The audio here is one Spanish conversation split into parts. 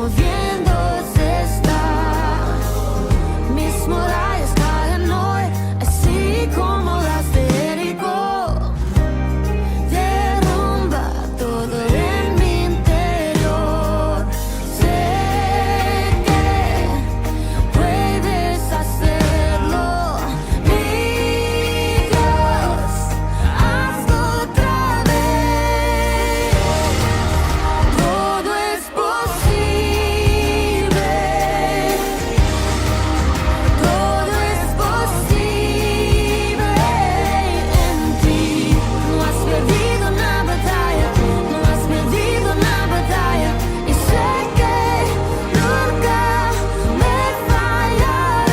moviéndose está. Mis murallas caen hoy, así como las de Jericó. Derrumba todo en mi interior. Sé que puedes hacerlo, mi Dios, hazlo otra vez. Todo es posible, todo es posible en ti. No has perdido una batalla, no has perdido una batalla, y sé que nunca me fallarás.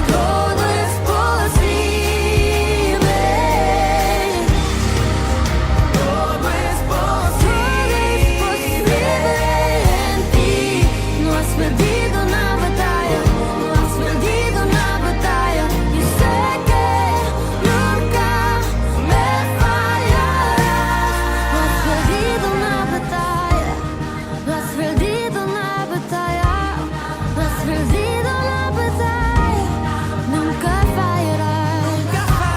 Todo es posible, todo es posible en ti. No has perdido una batalla, no has perdido una batalla, y sé que nunca me fallarás. No has perdido una batalla, no has perdido una batalla, no has perdido la batalla, nunca fallarás.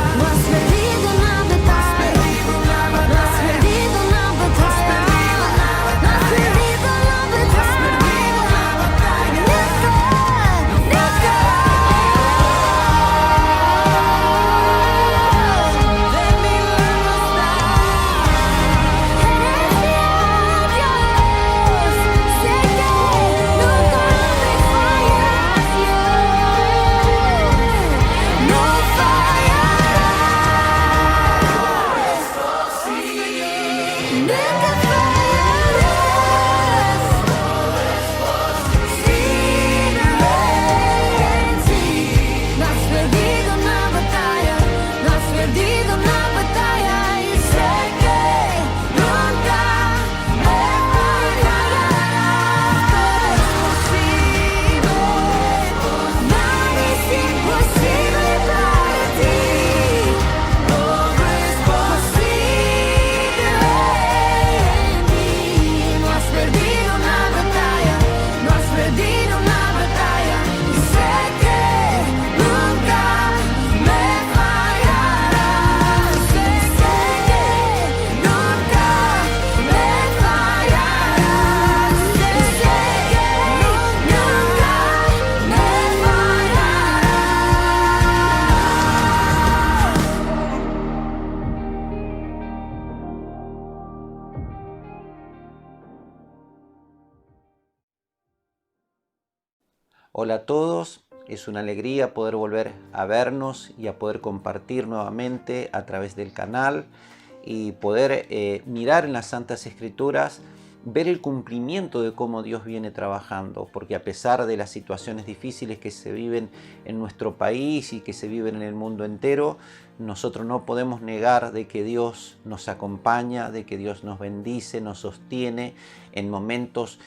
No has perdido una batalla, no has perdido una batalla, no has perdido la batalla, nunca, nunca. De mi lado está, eres mi Dios, sé que nunca me fallarás, no fallarás, nunca fallarás. No has perdido una batalla, no has perdido una batalla, y sé que nunca me fallarás. Todo es posible, nada es imposible para ti. Todo es posible en mí. No has perdido una batalla, no has perdido una batalla, y sé que nunca me fallarás. Sé que nunca me fallarás. Sé que nunca me Hola a todos, es una alegría poder volver a vernos y a poder compartir nuevamente a través del canal y poder mirar en las Santas Escrituras, ver el cumplimiento de cómo Dios viene trabajando, porque a pesar de las situaciones difíciles que se viven en nuestro país y que se viven en el mundo entero, nosotros no podemos negar de que Dios nos acompaña, de que Dios nos bendice, nos sostiene en momentos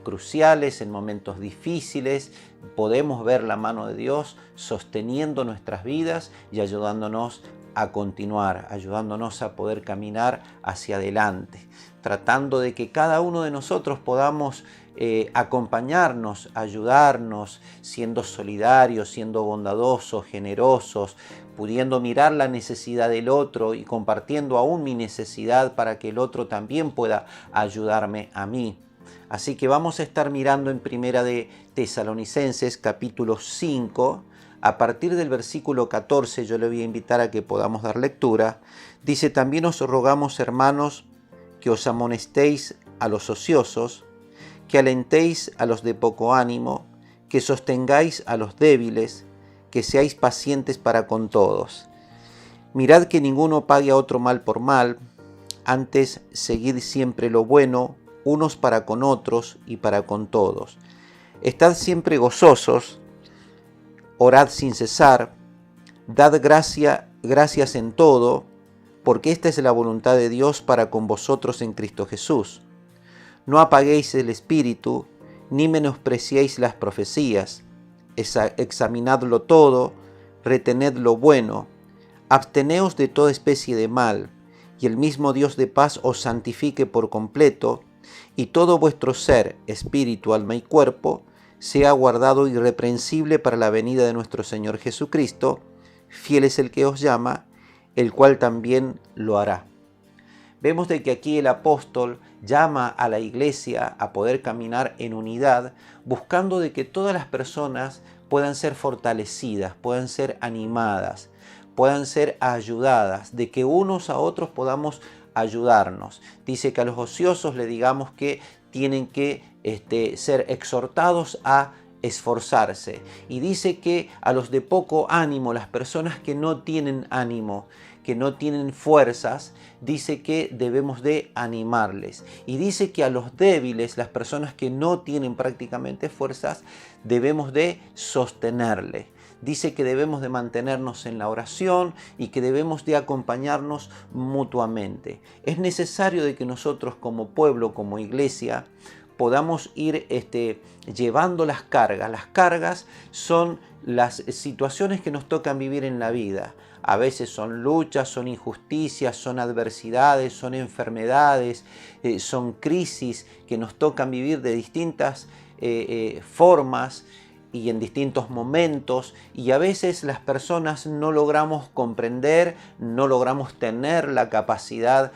cruciales, en momentos difíciles. Podemos ver la mano de Dios sosteniendo nuestras vidas y ayudándonos a continuar, ayudándonos a poder caminar hacia adelante, tratando de que cada uno de nosotros podamos acompañarnos, ayudarnos, siendo solidarios, siendo bondadosos, generosos, pudiendo mirar la necesidad del otro y compartiendo aún mi necesidad para que el otro también pueda ayudarme a mí. Así que vamos a estar mirando en Primera de Tesalonicenses capítulo 5, a partir del versículo 14, yo le voy a invitar a que podamos dar lectura. Dice: también os rogamos, hermanos, que os amonestéis a los ociosos, que alentéis a los de poco ánimo, que sostengáis a los débiles, que seáis pacientes para con todos. Mirad que ninguno pague a otro mal por mal, antes seguid siempre lo bueno, unos para con otros y para con todos. Estad siempre gozosos, orad sin cesar, dad gracias en todo, porque esta es la voluntad de Dios para con vosotros en Cristo Jesús. No apaguéis el espíritu, ni menospreciéis las profecías. Examinadlo todo, retened lo bueno, absteneos de toda especie de mal, y el mismo Dios de paz os santifique por completo, y todo vuestro ser, espíritu, alma y cuerpo, sea guardado irreprensible para la venida de nuestro Señor Jesucristo. Fiel es el que os llama, el cual también lo hará. Vemos de que aquí el apóstol llama a la iglesia a poder caminar en unidad, buscando de que todas las personas puedan ser fortalecidas, puedan ser animadas, puedan ser ayudadas, de que unos a otros podamos ayudarnos. Dice que a los ociosos le digamos que tienen que ser exhortados a esforzarse. Y dice que a los de poco ánimo, las personas que no tienen ánimo, que no tienen fuerzas, dice que debemos de animarles. Y dice que a los débiles, las personas que no tienen prácticamente fuerzas, debemos de sostenerles. Dice que debemos de mantenernos en la oración y que debemos de acompañarnos mutuamente. Es necesario de que nosotros como pueblo, como iglesia, podamos ir llevando las cargas. Las cargas son las situaciones que nos tocan vivir en la vida. A veces son luchas, son injusticias, son adversidades, son enfermedades, son crisis que nos tocan vivir de distintas formas y en distintos momentos, y a veces las personas no logramos comprender, no logramos tener la capacidad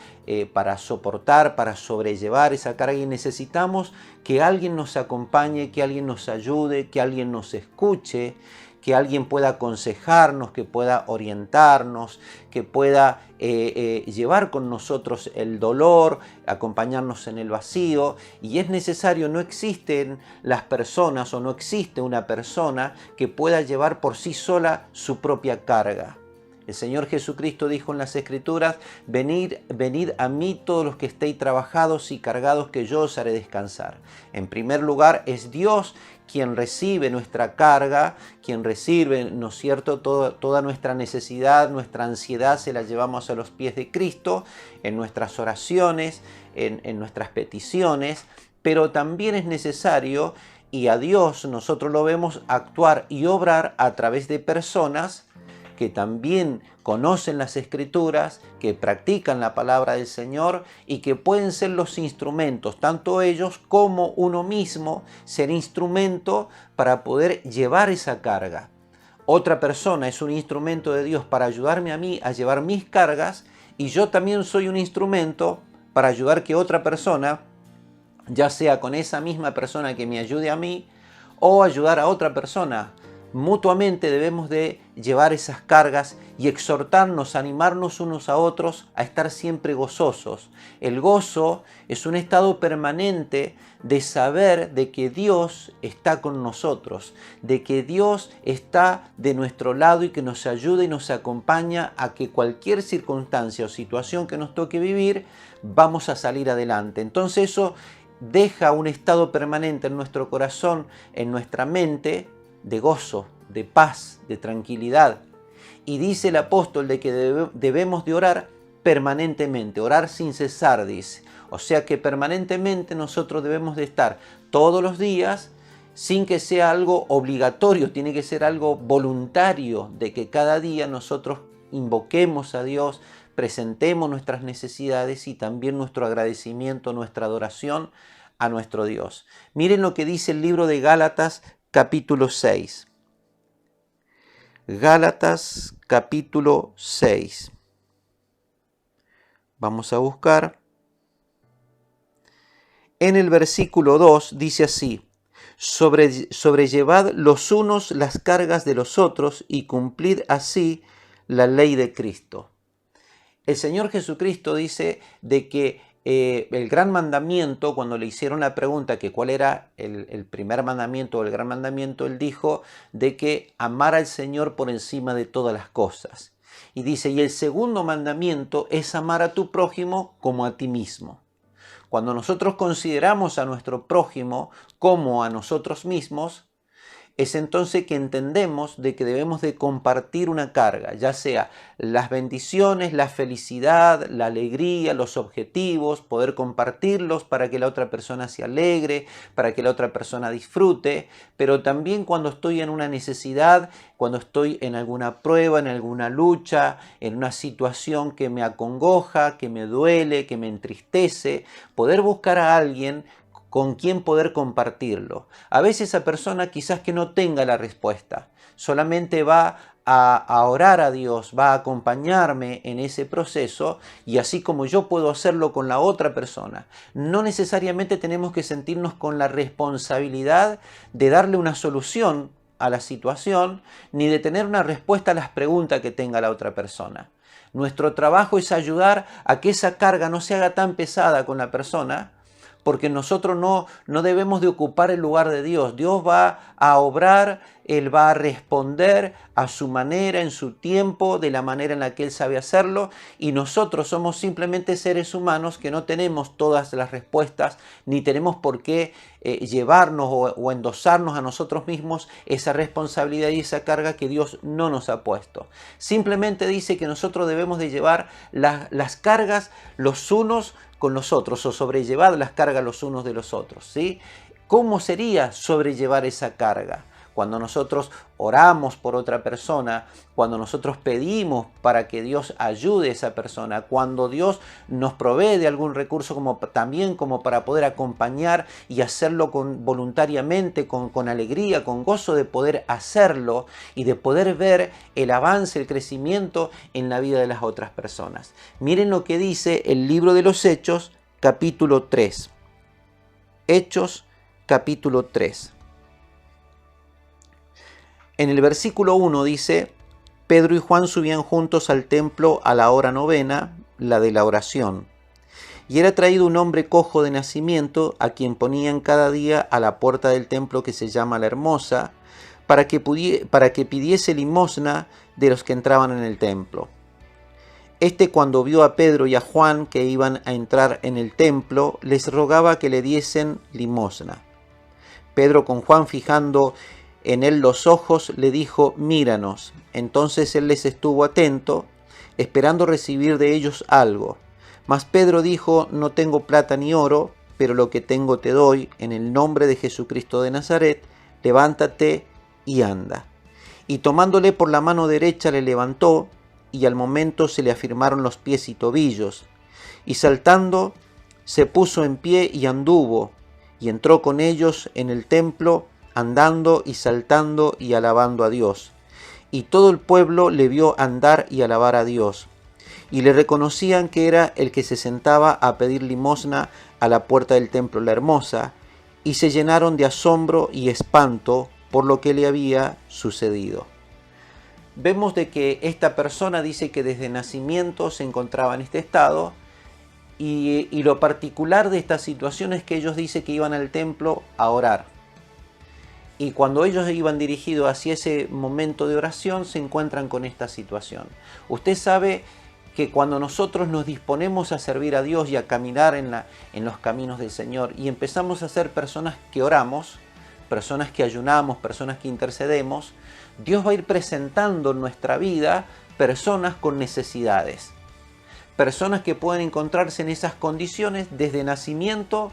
para soportar, para sobrellevar esa carga, y necesitamos que alguien nos acompañe, que alguien nos ayude, que alguien nos escuche, que alguien pueda aconsejarnos, que pueda orientarnos, que pueda llevar con nosotros el dolor, acompañarnos en el vacío. Y es necesario, no existen las personas o no existe una persona que pueda llevar por sí sola su propia carga. El Señor Jesucristo dijo en las Escrituras: venid a mí todos los que estéis trabajados y cargados, que yo os haré descansar. En primer lugar, es Dios quien recibe nuestra carga, quien recibe, ¿no es cierto?, toda nuestra necesidad, nuestra ansiedad, se la llevamos a los pies de Cristo, en nuestras oraciones, en nuestras peticiones, pero también es necesario, y a Dios nosotros lo vemos actuar y obrar a través de personas que también conocen las Escrituras, que practican la palabra del Señor y que pueden ser los instrumentos, tanto ellos como uno mismo, ser instrumento para poder llevar esa carga. Otra persona es un instrumento de Dios para ayudarme a mí a llevar mis cargas, y yo también soy un instrumento para ayudar que otra persona, ya sea con esa misma persona que me ayude a mí, o ayudar a otra persona. Mutuamente debemos de llevar esas cargas y exhortarnos, animarnos unos a otros a estar siempre gozosos. El gozo es un estado permanente de saber de que Dios está con nosotros, de que Dios está de nuestro lado y que nos ayuda y nos acompaña a que cualquier circunstancia o situación que nos toque vivir, vamos a salir adelante. Entonces eso deja un estado permanente en nuestro corazón, en nuestra mente, de gozo, de paz, de tranquilidad. Y dice el apóstol de que debemos de orar permanentemente, orar sin cesar, dice. O sea que permanentemente nosotros debemos de estar todos los días, sin que sea algo obligatorio, tiene que ser algo voluntario, de que cada día nosotros invoquemos a Dios, presentemos nuestras necesidades y también nuestro agradecimiento, nuestra adoración a nuestro Dios. Miren lo que dice el libro de Gálatas, capítulo 6. Gálatas capítulo 6. Vamos a buscar. En el versículo 2 dice así: sobrellevad los unos las cargas de los otros y cumplid así la ley de Cristo. El Señor Jesucristo dice de que el gran mandamiento, cuando le hicieron la pregunta que cuál era el primer mandamiento o el gran mandamiento, él dijo de que amar al Señor por encima de todas las cosas. Y dice, y el segundo mandamiento es amar a tu prójimo como a ti mismo. Cuando nosotros consideramos a nuestro prójimo como a nosotros mismos, es entonces que entendemos de que debemos de compartir una carga, ya sea las bendiciones, la felicidad, la alegría, los objetivos, poder compartirlos para que la otra persona se alegre, para que la otra persona disfrute, pero también cuando estoy en una necesidad, cuando estoy en alguna prueba, en alguna lucha, en una situación que me acongoja, que me duele, que me entristece, poder buscar a alguien con quien poder compartirlo. A veces esa persona quizás que no tenga la respuesta, solamente va a orar a Dios, va a acompañarme en ese proceso, y así como yo puedo hacerlo con la otra persona, no necesariamente tenemos que sentirnos con la responsabilidad de darle una solución a la situación, ni de tener una respuesta a las preguntas que tenga la otra persona. Nuestro trabajo es ayudar a que esa carga no se haga tan pesada con la persona, porque nosotros no debemos de ocupar el lugar de Dios. Dios va a obrar, Él va a responder a su manera, en su tiempo, de la manera en la que Él sabe hacerlo, y nosotros somos simplemente seres humanos que no tenemos todas las respuestas, ni tenemos por qué llevarnos o endosarnos a nosotros mismos esa responsabilidad y esa carga que Dios no nos ha puesto. Simplemente dice que nosotros debemos de llevar las cargas los unos con los otros, o sobrellevar las cargas los unos de los otros, ¿sí? ¿Cómo sería sobrellevar esa carga? Cuando nosotros oramos por otra persona, cuando nosotros pedimos para que Dios ayude a esa persona, cuando Dios nos provee de algún recurso también como para poder acompañar y hacerlo voluntariamente, con alegría, con gozo de poder hacerlo y de poder ver el avance, el crecimiento en la vida de las otras personas. Miren lo que dice el libro de los Hechos, capítulo 3. Hechos, capítulo 3. En el versículo 1 dice: Pedro y Juan subían juntos al templo a la hora novena, la de la oración. Y era traído un hombre cojo de nacimiento, a quien ponían cada día a la puerta del templo que se llama La Hermosa, para que pidiese limosna de los que entraban en el templo. Este, cuando vio a Pedro y a Juan que iban a entrar en el templo, les rogaba que le diesen limosna. Pedro, con Juan fijando en él los ojos, le dijo: míranos. Entonces él les estuvo atento, esperando recibir de ellos algo. Mas Pedro dijo: no tengo plata ni oro, pero lo que tengo te doy. En el nombre de Jesucristo de Nazaret, levántate y anda. Y tomándole por la mano derecha le levantó, y al momento se le afirmaron los pies y tobillos. Y saltando, se puso en pie y anduvo, y entró con ellos en el templo, andando y saltando y alabando a Dios. Y todo el pueblo le vio andar y alabar a Dios. Y le reconocían que era el que se sentaba a pedir limosna a la puerta del templo La Hermosa, y se llenaron de asombro y espanto por lo que le había sucedido. Vemos de que esta persona dice que desde nacimiento se encontraba en este estado, y lo particular de esta situación es que ellos dicen que iban al templo a orar. Y cuando ellos iban dirigidos hacia ese momento de oración, se encuentran con esta situación. Usted sabe que cuando nosotros nos disponemos a servir a Dios y a caminar en los caminos del Señor, y empezamos a ser personas que oramos, personas que ayunamos, personas que intercedemos, Dios va a ir presentando en nuestra vida personas con necesidades. Personas que pueden encontrarse en esas condiciones desde nacimiento,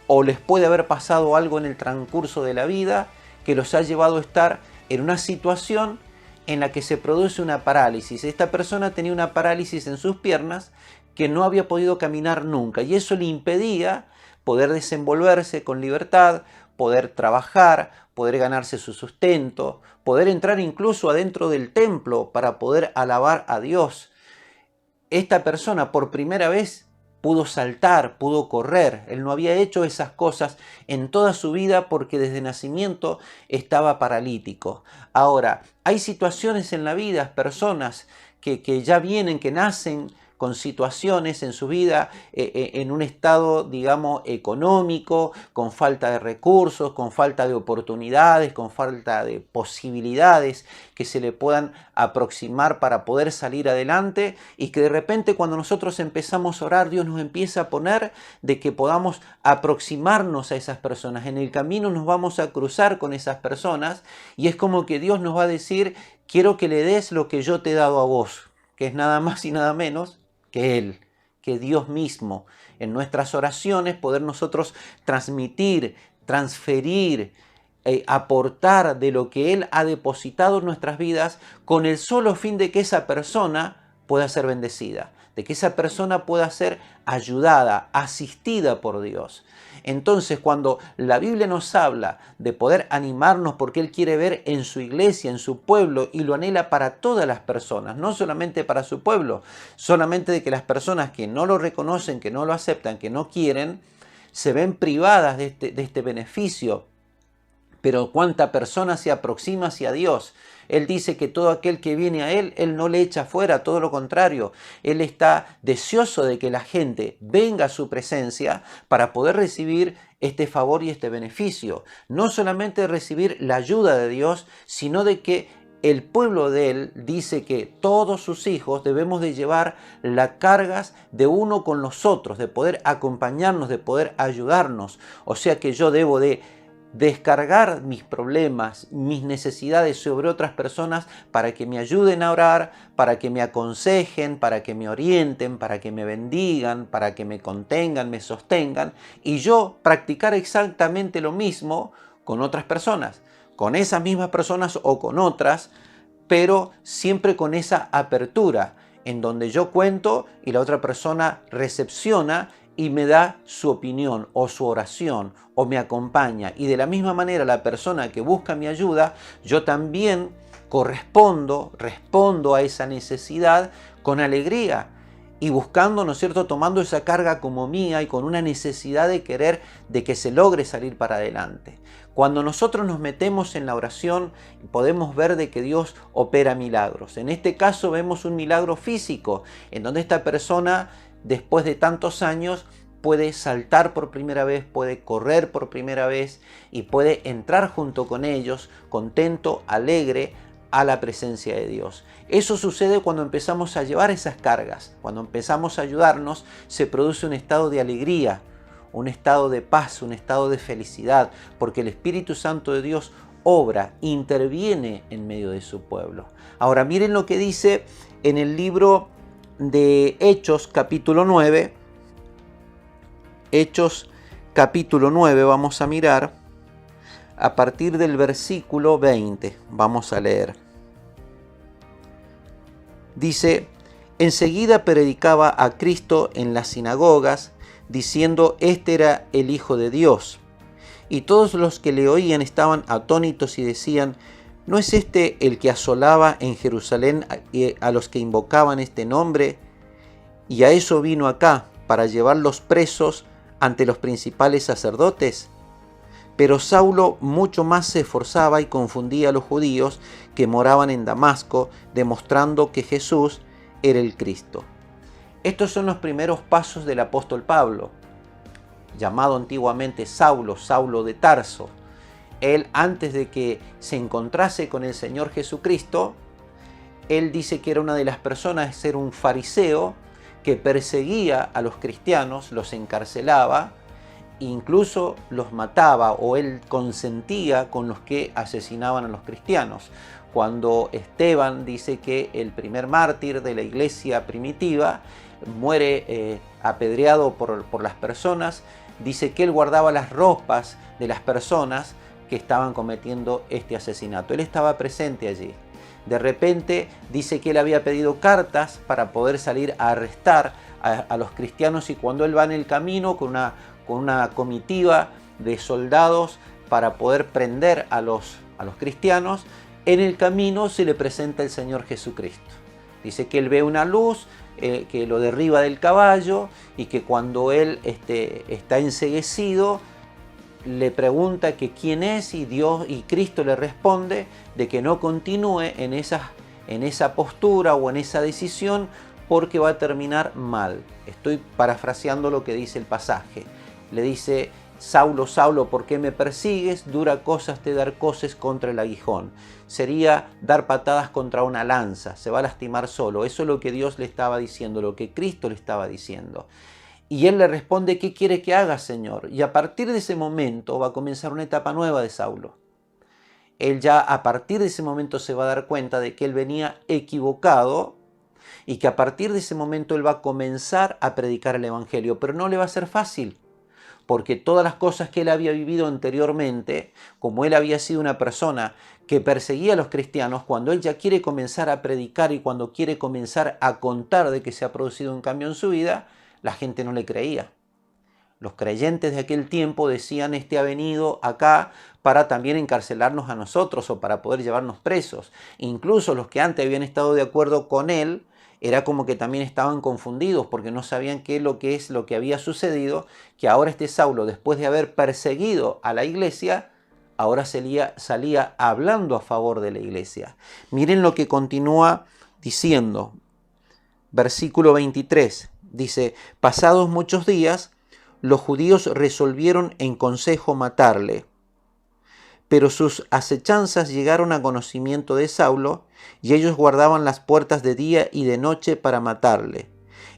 o les puede haber pasado algo en el transcurso de la vida que los ha llevado a estar en una situación en la que se produce una parálisis. Esta persona tenía una parálisis en sus piernas que no había podido caminar nunca, y eso le impedía poder desenvolverse con libertad, poder trabajar, poder ganarse su sustento, poder entrar incluso adentro del templo para poder alabar a Dios. Esta persona por primera vez pudo saltar, pudo correr. Él no había hecho esas cosas en toda su vida porque desde nacimiento estaba paralítico. Ahora, hay situaciones en la vida, personas que ya vienen, que nacen con situaciones en su vida, en un estado, digamos, económico, con falta de recursos, con falta de oportunidades, con falta de posibilidades que se le puedan aproximar para poder salir adelante, y que de repente cuando nosotros empezamos a orar, Dios nos empieza a poner de que podamos aproximarnos a esas personas. En el camino nos vamos a cruzar con esas personas y es como que Dios nos va a decir: quiero que le des lo que yo te he dado a vos, que es nada más y nada menos que Él, que Dios mismo. En nuestras oraciones poder nosotros transmitir, transferir, aportar de lo que Él ha depositado en nuestras vidas, con el solo fin de que esa persona pueda ser bendecida, de que esa persona pueda ser ayudada, asistida por Dios. Entonces, cuando la Biblia nos habla de poder animarnos porque Él quiere ver en su iglesia, en su pueblo, y lo anhela para todas las personas, no solamente para su pueblo, solamente de que las personas que no lo reconocen, que no lo aceptan, que no quieren, se ven privadas de este beneficio. Pero cuánta persona se aproxima hacia Dios. Él dice que todo aquel que viene a Él, Él no le echa fuera, todo lo contrario. Él está deseoso de que la gente venga a su presencia para poder recibir este favor y este beneficio. No solamente recibir la ayuda de Dios, sino de que el pueblo de Él dice que todos sus hijos debemos de llevar las cargas de uno con los otros, de poder acompañarnos, de poder ayudarnos. O sea que yo debo de descargar mis problemas, mis necesidades sobre otras personas para que me ayuden a orar, para que me aconsejen, para que me orienten, para que me bendigan, para que me contengan, me sostengan, y yo practicar exactamente lo mismo con otras personas, con esas mismas personas o con otras, pero siempre con esa apertura en donde yo cuento y la otra persona recepciona y me da su opinión o su oración o me acompaña. Y de la misma manera la persona que busca mi ayuda, yo también respondo a esa necesidad con alegría y buscando, ¿no es cierto?, tomando esa carga como mía y con una necesidad de querer de que se logre salir para adelante. Cuando nosotros nos metemos en la oración, podemos ver de que Dios opera milagros. En este caso vemos un milagro físico, en donde esta persona, después de tantos años, puede saltar por primera vez, puede correr por primera vez y puede entrar junto con ellos, contento, alegre, a la presencia de Dios. Eso sucede cuando empezamos a llevar esas cargas, cuando empezamos a ayudarnos, se produce un estado de alegría, un estado de paz, un estado de felicidad, porque el Espíritu Santo de Dios obra, interviene en medio de su pueblo. Ahora miren lo que dice en el libro de Hechos capítulo 9. Hechos capítulo 9, vamos a mirar a partir del versículo 20. Vamos a leer. Dice: enseguida predicaba a Cristo en las sinagogas, diciendo: este era el Hijo de Dios. Y todos los que le oían estaban atónitos y decían: ¿no es este el que asolaba en Jerusalén a los que invocaban este nombre? Y a eso vino acá, para llevarlos presos ante los principales sacerdotes. Pero Saulo mucho más se esforzaba y confundía a los judíos que moraban en Damasco, demostrando que Jesús era el Cristo. Estos son los primeros pasos del apóstol Pablo, llamado antiguamente Saulo, Saulo de Tarso. Él, antes de que se encontrase con el Señor Jesucristo, él dice que era una de las personas, era un fariseo que perseguía a los cristianos, los encarcelaba, incluso los mataba, o él consentía con los que asesinaban a los cristianos. Cuando Esteban dice que el primer mártir de la iglesia primitiva muere apedreado por las personas, dice que él guardaba las ropas de las personas que estaban cometiendo este asesinato. Él estaba presente allí. De repente dice que él había pedido cartas para poder salir a arrestar a los cristianos, y cuando él va en el camino con una comitiva de soldados para poder prender a los cristianos, en el camino se le presenta el Señor Jesucristo. Dice que él ve una luz que lo derriba del caballo, y que cuando él está enceguecido, le pregunta que quién es, y Dios y Cristo le responde de que no continúe en esa postura o en esa decisión, porque va a terminar mal. Estoy parafraseando lo que dice el pasaje. Le dice: Saulo, Saulo, ¿por qué me persigues? Dura cosas te dar coces contra el aguijón. Sería dar patadas contra una lanza, se va a lastimar solo. Eso es lo que Dios le estaba diciendo, lo que Cristo le estaba diciendo. Y él le responde: ¿qué quiere que haga, Señor? Y a partir de ese momento va a comenzar una etapa nueva de Saulo. Él ya a partir de ese momento se va a dar cuenta de que él venía equivocado y que a partir de ese momento él va a comenzar a predicar el evangelio, pero no le va a ser fácil. Porque todas las cosas que él había vivido anteriormente, como él había sido una persona que perseguía a los cristianos, cuando él ya quiere comenzar a predicar y cuando quiere comenzar a contar de que se ha producido un cambio en su vida, la gente no le creía. Los creyentes de aquel tiempo decían: este ha venido acá para también encarcelarnos a nosotros o para poder llevarnos presos. Incluso los que antes habían estado de acuerdo con él, era como que también estaban confundidos porque no sabían qué es lo que había sucedido, que ahora este Saulo, después de haber perseguido a la iglesia, ahora salía hablando a favor de la iglesia. Miren lo que continúa diciendo. Versículo 23. Dice: pasados muchos días, los judíos resolvieron en consejo matarle. Pero sus acechanzas llegaron a conocimiento de Saulo, y ellos guardaban las puertas de día y de noche para matarle.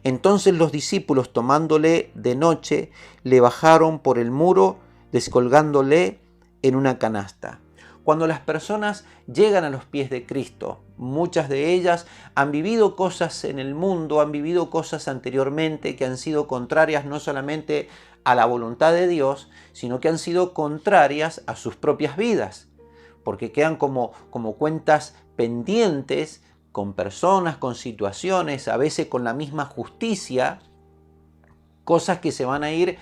Entonces los discípulos, tomándole de noche, le bajaron por el muro, descolgándole en una canasta. Cuando las personas llegan a los pies de Cristo, muchas de ellas han vivido cosas en el mundo, han vivido cosas anteriormente que han sido contrarias no solamente a la voluntad de Dios, sino que han sido contrarias a sus propias vidas, porque quedan como cuentas pendientes con personas, con situaciones, a veces con la misma justicia, cosas que se van a ir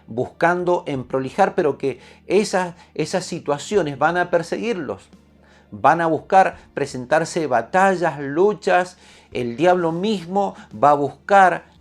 buscando en prolijar, pero que esas situaciones van a perseguirlos. Van a buscar presentarse batallas, luchas. El diablo mismo va a buscar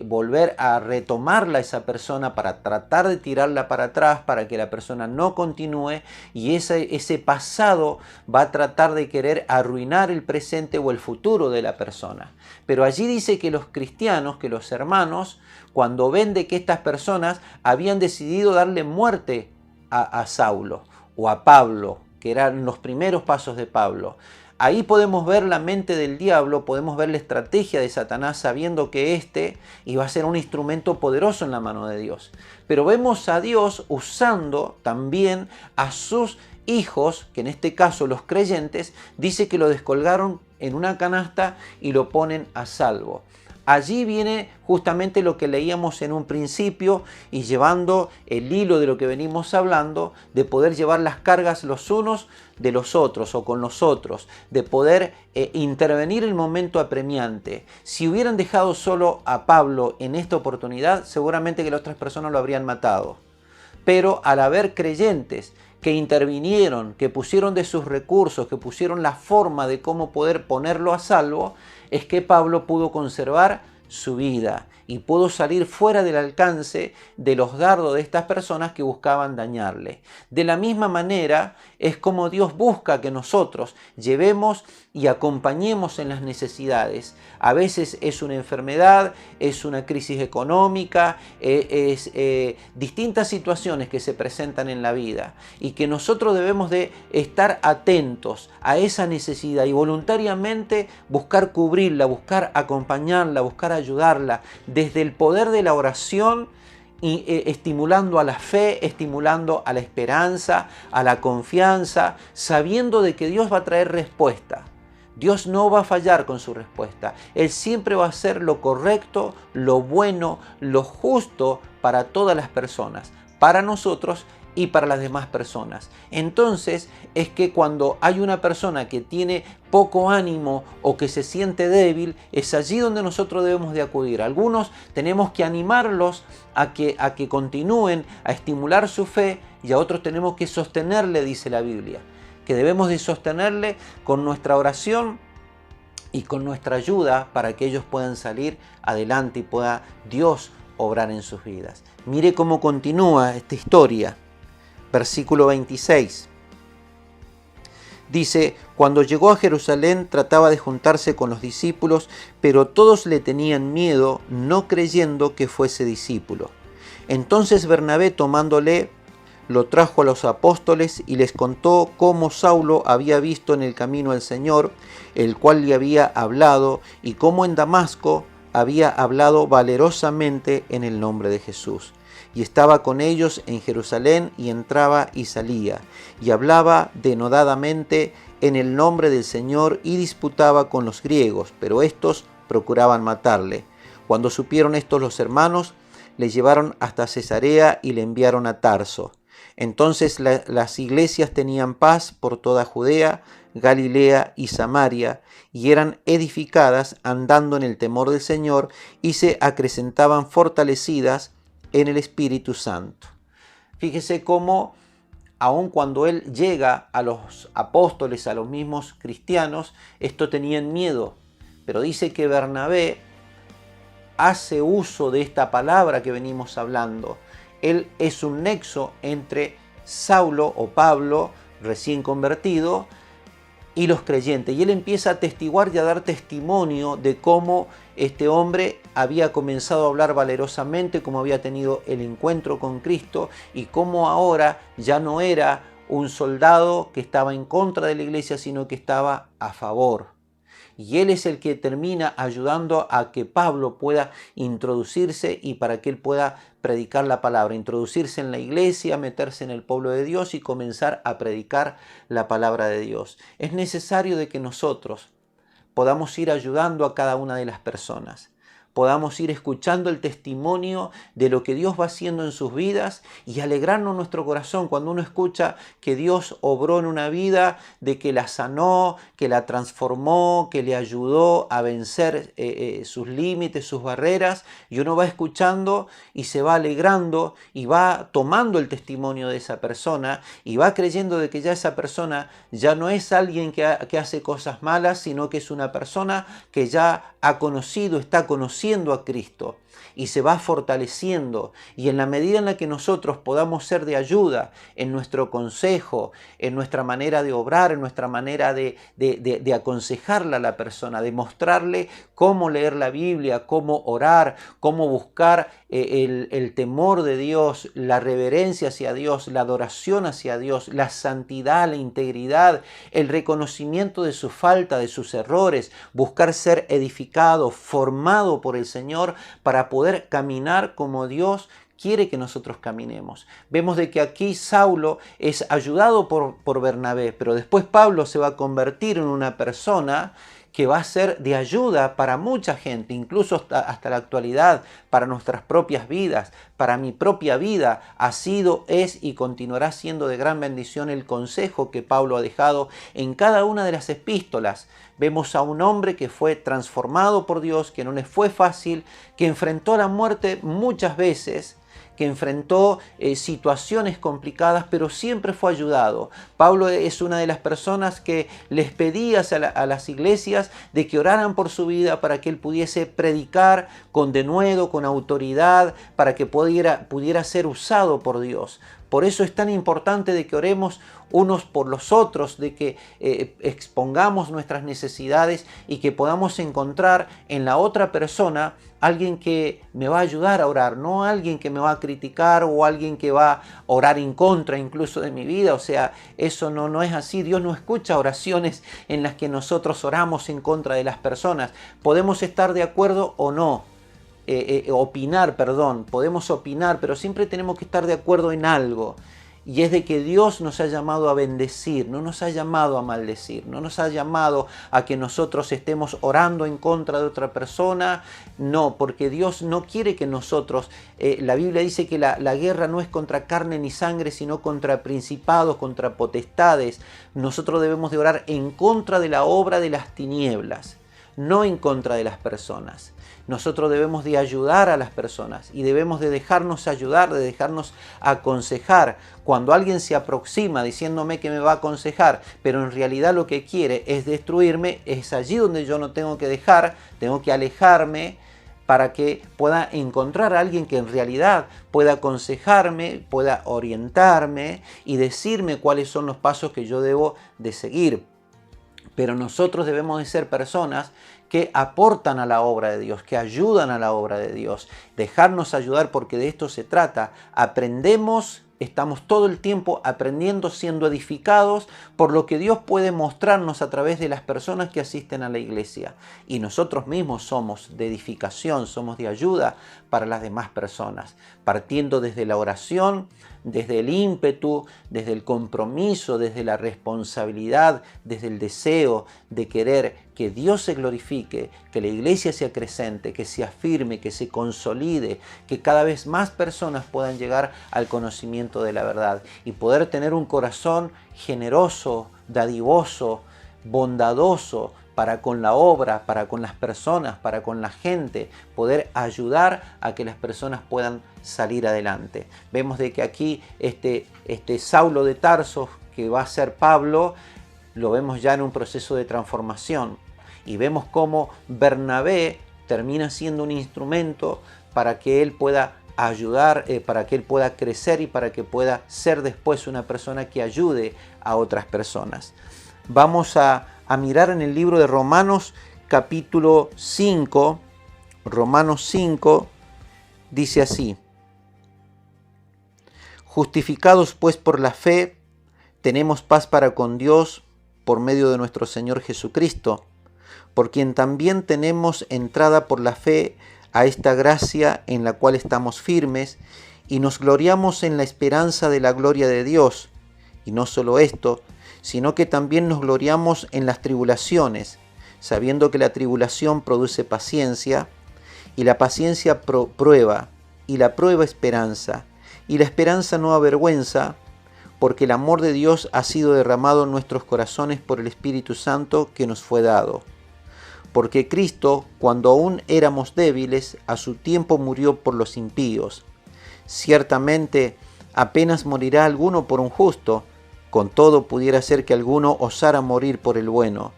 volver a retomarla a esa persona para tratar de tirarla para atrás, para que la persona no continúe, y ese pasado va a tratar de querer arruinar el presente o el futuro de la persona. Pero allí dice que los cristianos, que los hermanos, cuando ven de que estas personas habían decidido darle muerte a Saulo o a Pablo, que eran los primeros pasos de Pablo, ahí podemos ver la mente del diablo, podemos ver la estrategia de Satanás, sabiendo que iba a ser un instrumento poderoso en la mano de Dios. Pero vemos a Dios usando también a sus hijos, que en este caso los creyentes, dice que lo descolgaron en una canasta y lo ponen a salvo. Allí viene justamente lo que leíamos en un principio, y llevando el hilo de lo que venimos hablando, de poder llevar las cargas los unos de los otros o con los otros, de poder intervenir en el momento apremiante. Si hubieran dejado solo a Pablo en esta oportunidad, seguramente que las otras personas lo habrían matado. Pero al haber creyentes que intervinieron, que pusieron de sus recursos, que pusieron la forma de cómo poder ponerlo a salvo, es que Pablo pudo conservar su vida y pudo salir fuera del alcance de los dardos de estas personas que buscaban dañarle. De la misma manera es como Dios busca que nosotros llevemos y acompañemos en las necesidades. A veces es una enfermedad, es una crisis económica, es distintas situaciones que se presentan en la vida, y que nosotros debemos de estar atentos a esa necesidad y voluntariamente buscar cubrirla, buscar acompañarla, buscar ayudarla desde el poder de la oración, y estimulando a la fe, estimulando a la esperanza, a la confianza, sabiendo de que Dios va a traer respuesta. Dios no va a fallar con su respuesta. Él siempre va a hacer lo correcto, lo bueno, lo justo para todas las personas, para nosotros y para las demás personas. Entonces es que cuando hay una persona que tiene poco ánimo o que se siente débil, es allí donde nosotros debemos de acudir. Algunos tenemos que animarlos a que continúen, a estimular su fe, y a otros tenemos que sostenerle, dice la Biblia, que debemos de sostenerle con nuestra oración y con nuestra ayuda para que ellos puedan salir adelante y pueda Dios obrar en sus vidas. Mire cómo continúa esta historia. Versículo 26. Dice, cuando llegó a Jerusalén trataba de juntarse con los discípulos, pero todos le tenían miedo, no creyendo que fuese discípulo. Entonces Bernabé, tomándole, lo trajo a los apóstoles y les contó cómo Saulo había visto en el camino al Señor, el cual le había hablado, y cómo en Damasco había hablado valerosamente en el nombre de Jesús. Y estaba con ellos en Jerusalén, y entraba y salía, y hablaba denodadamente en el nombre del Señor, y disputaba con los griegos, pero estos procuraban matarle. Cuando supieron esto los hermanos, le llevaron hasta Cesarea y le enviaron a Tarso. Entonces las iglesias tenían paz por toda Judea, Galilea y Samaria, y eran edificadas andando en el temor del Señor, y se acrecentaban fortalecidas en el Espíritu Santo. Fíjese cómo, aun cuando él llega a los apóstoles, a los mismos cristianos, estos tenían miedo. Pero dice que Bernabé hace uso de esta palabra que venimos hablando. Él es un nexo entre Saulo o Pablo, recién convertido, y los creyentes. Y él empieza a testiguar y a dar testimonio de cómo este hombre había comenzado a hablar valerosamente, cómo había tenido el encuentro con Cristo y cómo ahora ya no era un soldado que estaba en contra de la iglesia, sino que estaba a favor. Y él es el que termina ayudando a que Pablo pueda introducirse y para que él pueda predicar la palabra, introducirse en la iglesia, meterse en el pueblo de Dios y comenzar a predicar la palabra de Dios. Es necesario de que nosotros podamos ir ayudando a cada una de las personas, podamos ir escuchando el testimonio de lo que Dios va haciendo en sus vidas y alegrarnos nuestro corazón cuando uno escucha que Dios obró en una vida, de que la sanó, que la transformó, que le ayudó a vencer sus límites, sus barreras, y uno va escuchando y se va alegrando y va tomando el testimonio de esa persona y va creyendo de que ya esa persona ya no es alguien que hace cosas malas, sino que es una persona que ya ha conocido, está conociendo a Cristo y se va fortaleciendo, y en la medida en la que nosotros podamos ser de ayuda en nuestro consejo, en nuestra manera de obrar, en nuestra manera de aconsejarle a la persona, de mostrarle cómo leer la Biblia, cómo orar, cómo buscar el temor de Dios, la reverencia hacia Dios, la adoración hacia Dios, la santidad, la integridad, el reconocimiento de su falta, de sus errores, buscar ser edificado, formado por el Señor para poder caminar como Dios quiere que nosotros caminemos. Vemos de que aquí Saulo es ayudado por Bernabé, pero después Pablo se va a convertir en una persona que va a ser de ayuda para mucha gente, incluso hasta la actualidad, para nuestras propias vidas, para mi propia vida. Ha sido, es y continuará siendo de gran bendición el consejo que Pablo ha dejado en cada una de las epístolas. Vemos a un hombre que fue transformado por Dios, que no le fue fácil, que enfrentó la muerte muchas veces, que enfrentó situaciones complicadas, pero siempre fue ayudado. Pablo es una de las personas que les pedía a las iglesias de que oraran por su vida para que él pudiese predicar con denuedo, con autoridad, para que pudiera ser usado por Dios. Por eso es tan importante de que oremos unos por los otros, de que expongamos nuestras necesidades y que podamos encontrar en la otra persona alguien que me va a ayudar a orar, no alguien que me va a criticar o alguien que va a orar en contra incluso de mi vida. O sea, eso no es así. Dios no escucha oraciones en las que nosotros oramos en contra de las personas. Podemos estar de acuerdo o no. Podemos opinar, pero siempre tenemos que estar de acuerdo en algo, y es de que Dios nos ha llamado a bendecir, no nos ha llamado a maldecir, no nos ha llamado a que nosotros estemos orando en contra de otra persona, no, porque Dios no quiere que nosotros, la Biblia dice que la guerra no es contra carne ni sangre, sino contra principados, contra potestades. Nosotros debemos de orar en contra de la obra de las tinieblas, no en contra de las personas. Nosotros debemos de ayudar a las personas y debemos de dejarnos ayudar, de dejarnos aconsejar. Cuando alguien se aproxima diciéndome que me va a aconsejar, pero en realidad lo que quiere es destruirme, es allí donde yo no tengo que dejar, tengo que alejarme, para que pueda encontrar a alguien que en realidad pueda aconsejarme, pueda orientarme y decirme cuáles son los pasos que yo debo de seguir. Pero nosotros debemos de ser personas que aportan a la obra de Dios, que ayudan a la obra de Dios. Dejarnos ayudar, porque de esto se trata. Aprendemos, estamos todo el tiempo aprendiendo, siendo edificados por lo que Dios puede mostrarnos a través de las personas que asisten a la iglesia. Y nosotros mismos somos de edificación, somos de ayuda para las demás personas, partiendo desde la oración, desde el ímpetu, desde el compromiso, desde la responsabilidad, desde el deseo de querer que Dios se glorifique, que la iglesia se acrecente, que se afirme, que se consolide, que cada vez más personas puedan llegar al conocimiento de la verdad y poder tener un corazón generoso, dadivoso, bondadoso, para con la obra, para con las personas, para con la gente, poder ayudar a que las personas puedan salir adelante. Vemos de que aquí este Saulo de Tarso, que va a ser Pablo, lo vemos ya en un proceso de transformación. Y vemos cómo Bernabé termina siendo un instrumento para que él pueda ayudar, para que él pueda crecer y para que pueda ser después una persona que ayude a otras personas. Vamos a mirar en el libro de Romanos capítulo 5, Romanos 5, dice así: justificados pues por la fe, tenemos paz para con Dios por medio de nuestro Señor Jesucristo, por quien también tenemos entrada por la fe a esta gracia en la cual estamos firmes y nos gloriamos en la esperanza de la gloria de Dios. Y no solo esto, sino que también nos gloriamos en las tribulaciones, sabiendo que la tribulación produce paciencia, y la paciencia prueba, y la prueba esperanza, y la esperanza no avergüenza, porque el amor de Dios ha sido derramado en nuestros corazones por el Espíritu Santo que nos fue dado. Porque Cristo, cuando aún éramos débiles, a su tiempo murió por los impíos. Ciertamente, apenas morirá alguno por un justo, con todo pudiera ser que alguno osara morir por el bueno.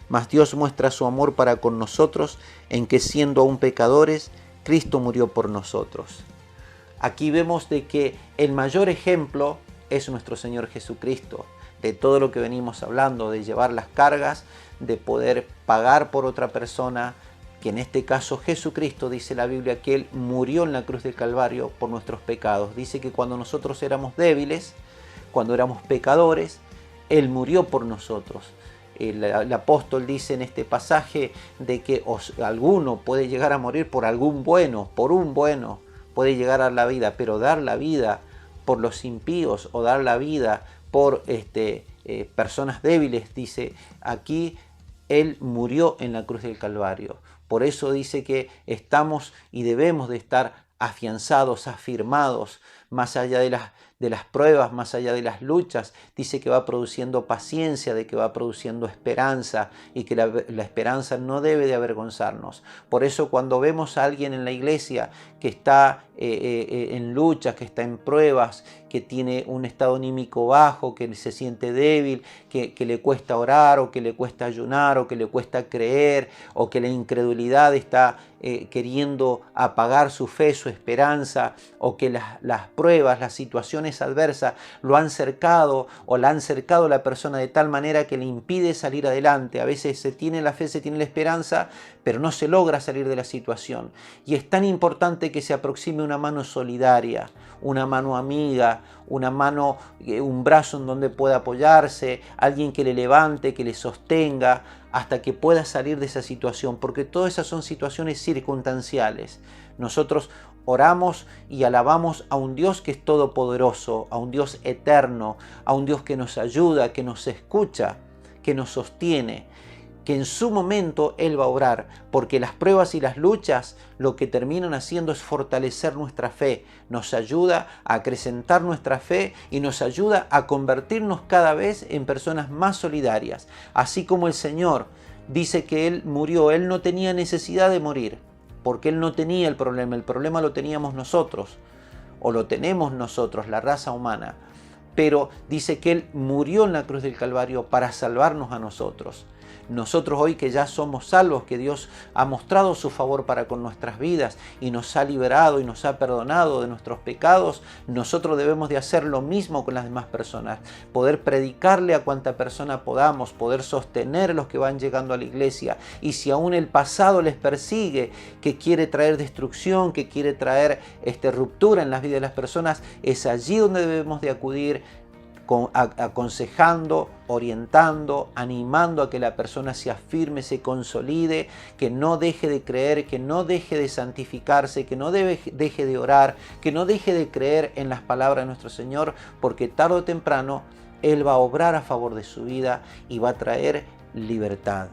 Mas Dios muestra su amor para con nosotros en que, siendo aún pecadores, Cristo murió por nosotros. Aquí vemos de que el mayor ejemplo es nuestro Señor Jesucristo, de todo lo que venimos hablando, de llevar las cargas, de poder pagar por otra persona, que en este caso Jesucristo, dice la Biblia, que Él murió en la cruz del Calvario por nuestros pecados. Dice que cuando nosotros éramos débiles, cuando éramos pecadores, Él murió por nosotros. El apóstol dice en este pasaje de que alguno puede llegar a morir por algún bueno, por un bueno, puede llegar a la vida, pero dar la vida por los impíos o dar la vida por personas débiles, dice aquí, Él murió en la cruz del Calvario. Por eso dice que estamos y debemos de estar afianzados, afirmados, más allá de las pruebas, más allá de las luchas. Dice que va produciendo paciencia, de que va produciendo esperanza y que la esperanza no debe de avergonzarnos. Por eso cuando vemos a alguien en la iglesia que está en lucha, que está en pruebas, que tiene un estado anímico bajo, que se siente débil, que le cuesta orar o que le cuesta ayunar o que le cuesta creer o que la incredulidad está queriendo apagar su fe, su esperanza, o que las pruebas, las situaciones adversas lo han cercado o la han cercado a la persona de tal manera que le impide salir adelante. A veces se tiene la fe, se tiene la esperanza, pero no se logra salir de la situación. Y es tan importante que se aproxime una mano solidaria, una mano amiga, una mano, un brazo en donde pueda apoyarse, alguien que le levante, que le sostenga, hasta que pueda salir de esa situación, porque todas esas son situaciones circunstanciales. Nosotros oramos y alabamos a un Dios que es todopoderoso, a un Dios eterno, a un Dios que nos ayuda, que nos escucha, que nos sostiene, que en su momento Él va a obrar, porque las pruebas y las luchas lo que terminan haciendo es fortalecer nuestra fe, nos ayuda a acrecentar nuestra fe y nos ayuda a convertirnos cada vez en personas más solidarias. Así como el Señor dice que Él murió, Él no tenía necesidad de morir, porque Él no tenía el problema lo teníamos nosotros, o lo tenemos nosotros, la raza humana. pero dice que Él murió en la cruz del Calvario para salvarnos a nosotros. Nosotros hoy que ya somos salvos, que Dios ha mostrado su favor para con nuestras vidas y nos ha liberado y nos ha perdonado de nuestros pecados, nosotros debemos de hacer lo mismo con las demás personas, poder predicarle a cuanta persona podamos, poder sostener a los que van llegando a la iglesia, y si aún el pasado les persigue, que quiere traer destrucción, que quiere traer ruptura en las vidas de las personas, es allí donde debemos de acudir, aconsejando, orientando, animando a que la persona se afirme, se consolide, que no deje de creer, que no deje de santificarse, que no deje de orar, que no deje de creer en las palabras de nuestro Señor, porque tarde o temprano Él va a obrar a favor de su vida y va a traer libertad.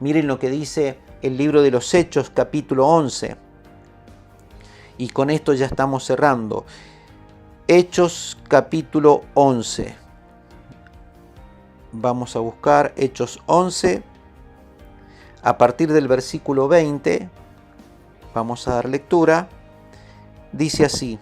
Miren lo que dice el libro de los Hechos, capítulo 11. Y con esto ya estamos cerrando. Hechos capítulo 11. Vamos a buscar Hechos 11. A partir del versículo 20. Vamos a dar lectura. Dice así: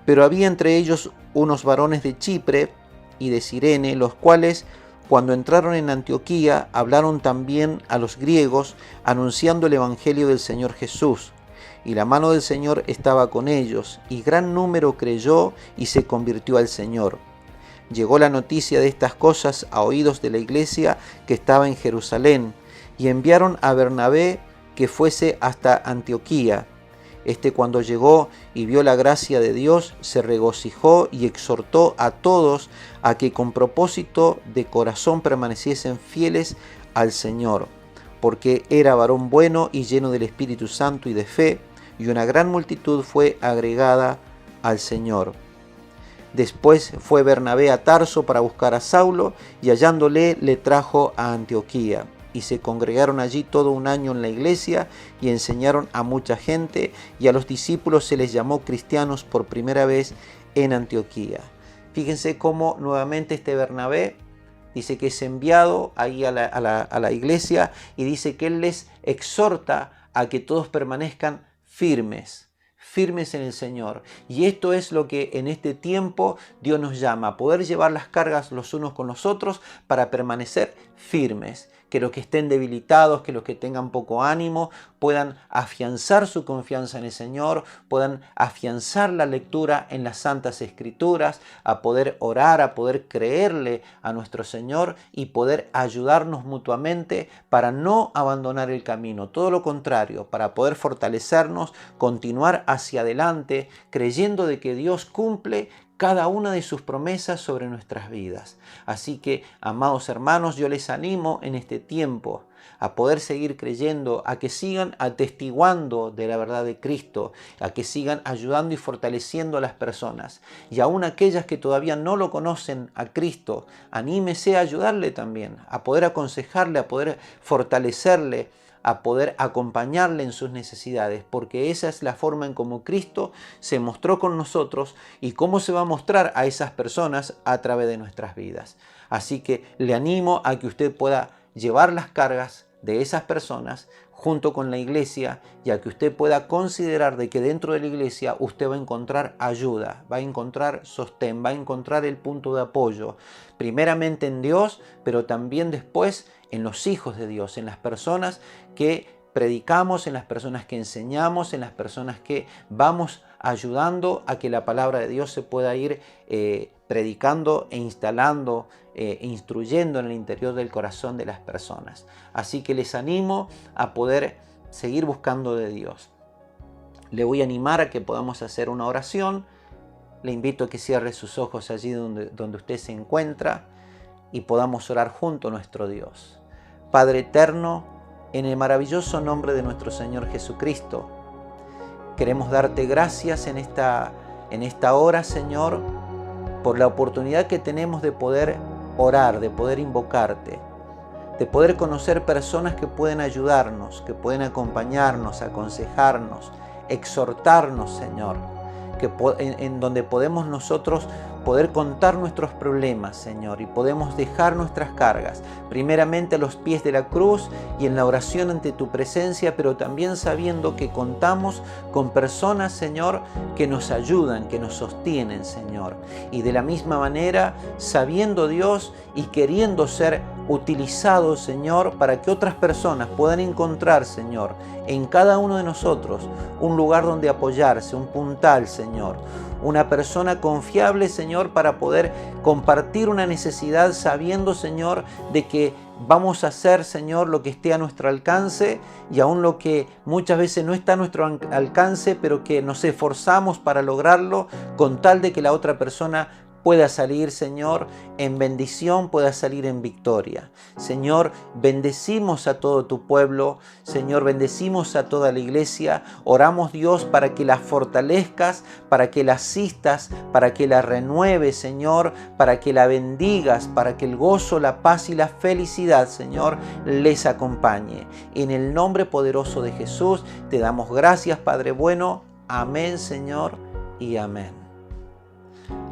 Pero había entre ellos unos varones de Chipre y de Cirene, los cuales, cuando entraron en Antioquía, hablaron también a los griegos, anunciando el evangelio del Señor Jesús. Y la mano del Señor estaba con ellos, y gran número creyó y se convirtió al Señor. Llegó la noticia de estas cosas a oídos de la iglesia que estaba en Jerusalén, y enviaron a Bernabé que fuese hasta Antioquía. Cuando llegó y vio la gracia de Dios, se regocijó y exhortó a todos a que con propósito de corazón permaneciesen fieles al Señor, porque era varón bueno y lleno del Espíritu Santo y de fe, y una gran multitud fue agregada al Señor. Después fue Bernabé a Tarso para buscar a Saulo, y hallándole le trajo a Antioquía. Y se congregaron allí todo un año en la iglesia, y enseñaron a mucha gente, y a los discípulos se les llamó cristianos por primera vez en Antioquía. Fíjense cómo nuevamente Bernabé dice que es enviado ahí a la iglesia, y dice que él les exhorta a que todos permanezcan firmes en el Señor. Y esto es lo que en este tiempo Dios nos llama, a poder llevar las cargas los unos con los otros para permanecer firmes. Que los que estén debilitados, que los que tengan poco ánimo, puedan afianzar su confianza en el Señor, puedan afianzar la lectura en las Santas Escrituras, a poder orar, a poder creerle a nuestro Señor y poder ayudarnos mutuamente para no abandonar el camino. Todo lo contrario, para poder fortalecernos, continuar hacia adelante, creyendo de que Dios cumple cada una de sus promesas sobre nuestras vidas. Así que, amados hermanos, yo les animo en este tiempo a poder seguir creyendo, a que sigan atestiguando de la verdad de Cristo, a que sigan ayudando y fortaleciendo a las personas. Y aún aquellas que todavía no lo conocen a Cristo, anímese a ayudarle también, a poder aconsejarle, a poder fortalecerle, a poder acompañarle en sus necesidades, porque esa es la forma en cómo Cristo se mostró con nosotros y cómo se va a mostrar a esas personas a través de nuestras vidas. Así que le animo a que usted pueda llevar las cargas de esas personas junto con la iglesia, y a que usted pueda considerar de que dentro de la iglesia usted va a encontrar ayuda, va a encontrar sostén, va a encontrar el punto de apoyo, primeramente en Dios, pero también después en los hijos de Dios, en las personas que predicamos, en las personas que enseñamos, en las personas que vamos ayudando a que la palabra de Dios se pueda ir predicando e instalando, instruyendo en el interior del corazón de las personas. Así que les animo a poder seguir buscando de Dios. Le voy a animar a que podamos hacer una oración. Le invito a que cierre sus ojos allí donde usted se encuentra y podamos orar junto a nuestro Dios. Padre eterno, en el maravilloso nombre de nuestro Señor Jesucristo, queremos darte gracias en esta hora, Señor, por la oportunidad que tenemos de poder orar, de poder invocarte, de poder conocer personas que pueden ayudarnos, que pueden acompañarnos, aconsejarnos, exhortarnos, Señor, en donde podemos nosotros poder contar nuestros problemas, Señor, y podemos dejar nuestras cargas, primeramente a los pies de la cruz y en la oración ante tu presencia, pero también sabiendo que contamos con personas, Señor, que nos ayudan, que nos sostienen, Señor. Y de la misma manera, sabiendo, Dios, y queriendo ser utilizados, Señor, para que otras personas puedan encontrar, Señor, en cada uno de nosotros un lugar donde apoyarse, un puntal, Señor, una persona confiable, Señor, para poder compartir una necesidad sabiendo, Señor, de que vamos a hacer, Señor, lo que esté a nuestro alcance y aún lo que muchas veces no está a nuestro alcance, pero que nos esforzamos para lograrlo con tal de que la otra persona pueda salir, Señor, en bendición, pueda salir en victoria. Señor, bendecimos a todo tu pueblo, Señor, bendecimos a toda la iglesia. Oramos, Dios, para que la fortalezcas, para que la asistas, para que la renueves, Señor, para que la bendigas, para que el gozo, la paz y la felicidad, Señor, les acompañe. En el nombre poderoso de Jesús, te damos gracias, Padre bueno. Amén, Señor, y amén.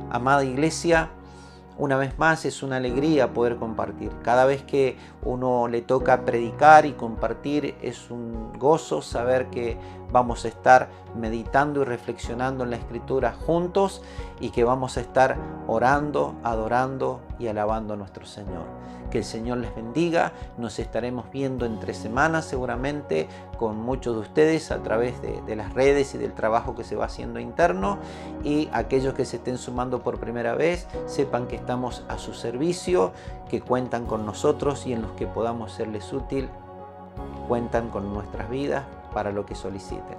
Amada iglesia, una vez más es una alegría poder compartir. Cada vez que uno le toca predicar y compartir es un gozo saber que vamos a estar meditando y reflexionando en la Escritura juntos y que vamos a estar orando, adorando y alabando a nuestro Señor. Que el Señor les bendiga. Nos estaremos viendo entre semanas seguramente con muchos de ustedes a través de las redes y del trabajo que se va haciendo interno. Y aquellos que se estén sumando por primera vez, sepan que estamos a su servicio, que cuentan con nosotros y en los que podamos serles útil, cuentan con nuestras vidas para lo que soliciten.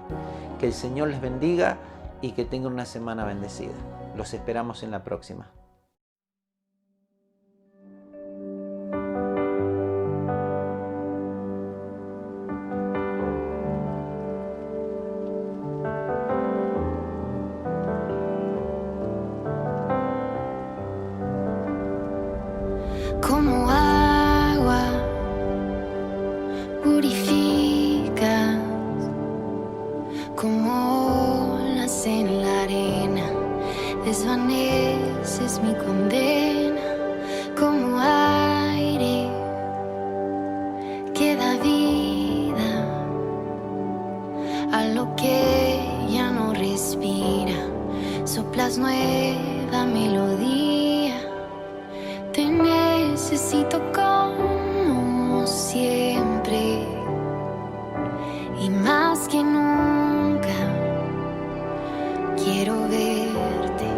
Que el Señor les bendiga y que tengan una semana bendecida. Los esperamos en la próxima. Como agua purificas, como olas en la arena, desvaneces mi condena, como aire que da vida a lo que ya no respira, soplas nueva melodía. Te necesito como siempre y más que nunca quiero verte.